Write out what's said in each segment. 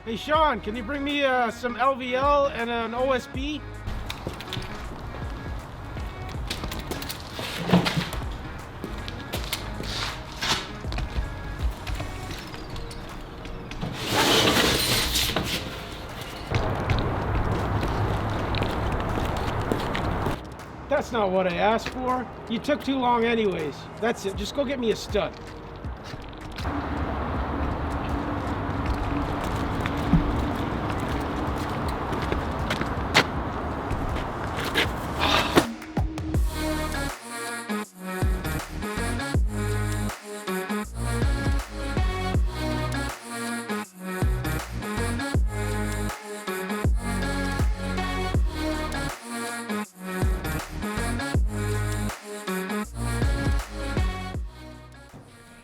Hey Sean, can you bring me some LVL and an OSB? That's not what I asked for. You took too long anyways. That's it, just go get me a stud.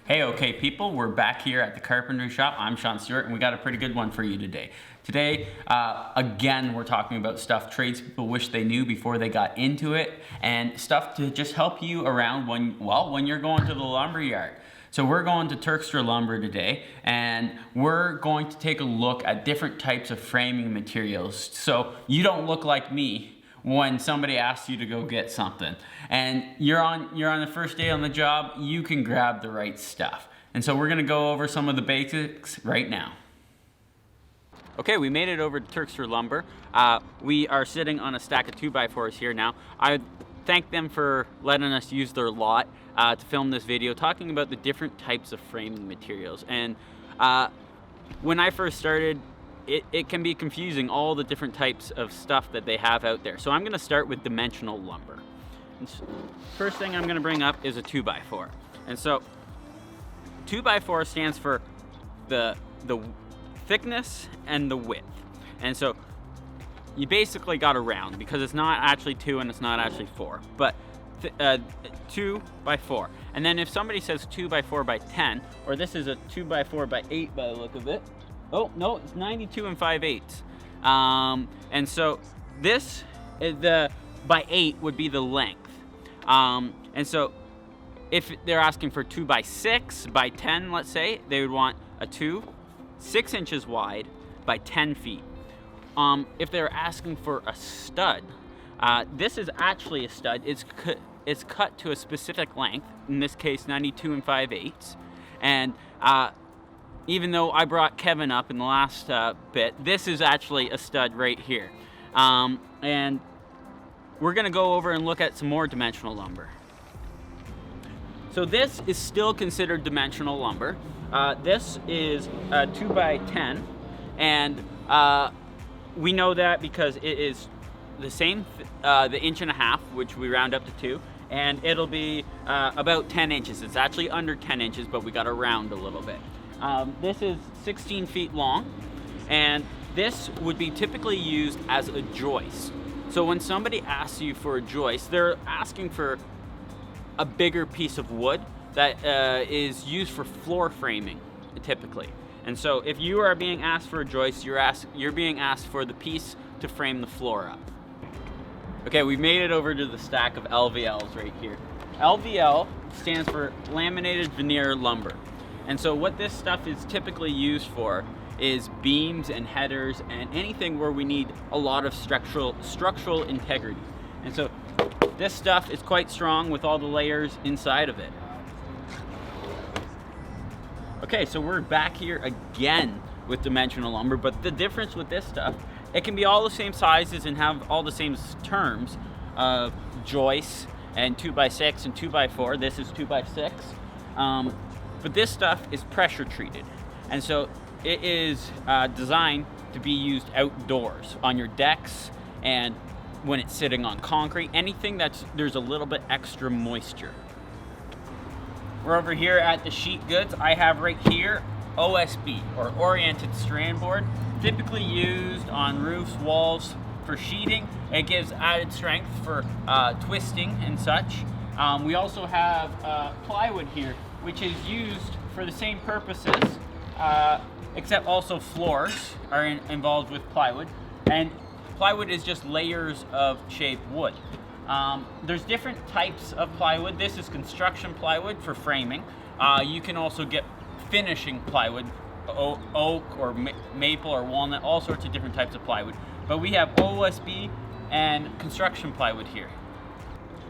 Hey, okay people, we're back here at the carpentry shop. I'm Sean Stewart and we got a pretty good one for you today. Today, again, we're talking about stuff tradespeople wish they knew before they got into it, and stuff to just help you around when you're going to the lumber yard. So we're going to Turkstra Lumber today, and we're going to take a look at different types of framing materials so you don't look like me when somebody asks you to go get something and you're on the first day on the job, you can grab the right stuff. And so we're gonna go over some of the basics right now. Okay, we made it over to Turkstra Lumber. We are sitting on a stack of 2x4s here now. I thank them for letting us use their lot to film this video talking about the different types of framing materials. And when I first started, it can be confusing, all the different types of stuff that they have out there. So I'm gonna start with dimensional lumber. First thing I'm gonna bring up is a 2x4. And so 2x4 stands for the thickness and the width. And so you basically got a round because it's not actually 2 and it's not actually 4, but 2x4. And then if somebody says 2x4 by 10, or this is a 2x4 by 8 by the look of it, oh, no, it's 92 and 5/8. And so this, the by 8 would be the length. And so if they're asking for 2x6 by 10, let's say, they would want a 6 inches wide by 10 feet. If they're asking for a stud, this is actually a stud. It's cut to a specific length, in this case 92 and 5/8. And even though I brought Kevin up in the last bit, this is actually a stud right here. And we're gonna go over and look at some more dimensional lumber. So this is still considered dimensional lumber. This is 2x10, and we know that because it is the same, the 1.5 inch, which we round up to 2, and it'll be about 10 inches. It's actually under 10 inches, but we gotta round a little bit. This is 16 feet long, and this would be typically used as a joist. So when somebody asks you for a joist, they're asking for a bigger piece of wood that is used for floor framing, typically. And so if you are being asked for a joist, you're being asked for the piece to frame the floor up. Okay, we've made it over to the stack of LVLs right here. LVL stands for laminated veneer lumber. And so what this stuff is typically used for is beams and headers and anything where we need a lot of structural integrity. And so this stuff is quite strong with all the layers inside of it. Okay, so we're back here again with dimensional lumber, but the difference with this stuff, it can be all the same sizes and have all the same terms of joists and 2x6 and 2x4. This is 2x6. But this stuff is pressure treated. And so it is designed to be used outdoors on your decks and when it's sitting on concrete, anything there's a little bit extra moisture. We're over here at the sheet goods. I have right here OSB, or oriented strand board, typically used on roofs, walls for sheeting. It gives added strength for twisting and such. We also have plywood here, which is used for the same purposes, except also floors are involved with plywood. And plywood is just layers of shaped wood. There's different types of plywood. This is construction plywood for framing. You can also get finishing plywood, oak or maple or walnut, all sorts of different types of plywood. But we have OSB and construction plywood here.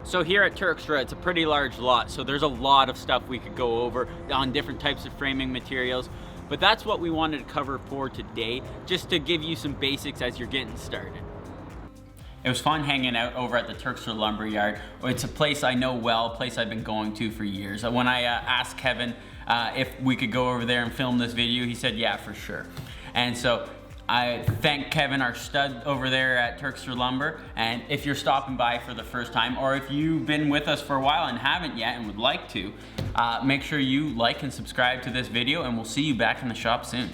So here at Turkstra, it's a pretty large lot, so there's a lot of stuff we could go over on different types of framing materials. But that's what we wanted to cover for today, just to give you some basics as you're getting started. It was fun hanging out over at the Turkstra Lumberyard. It's a place I know well, a place I've been going to for years. When I asked Kevin if we could go over there and film this video, he said, yeah, for sure. And so I thank Kevin, our stud over there at Turkstra Lumber. And if you're stopping by for the first time, or if you've been with us for a while and haven't yet and would like to, make sure you like and subscribe to this video, and we'll see you back in the shop soon.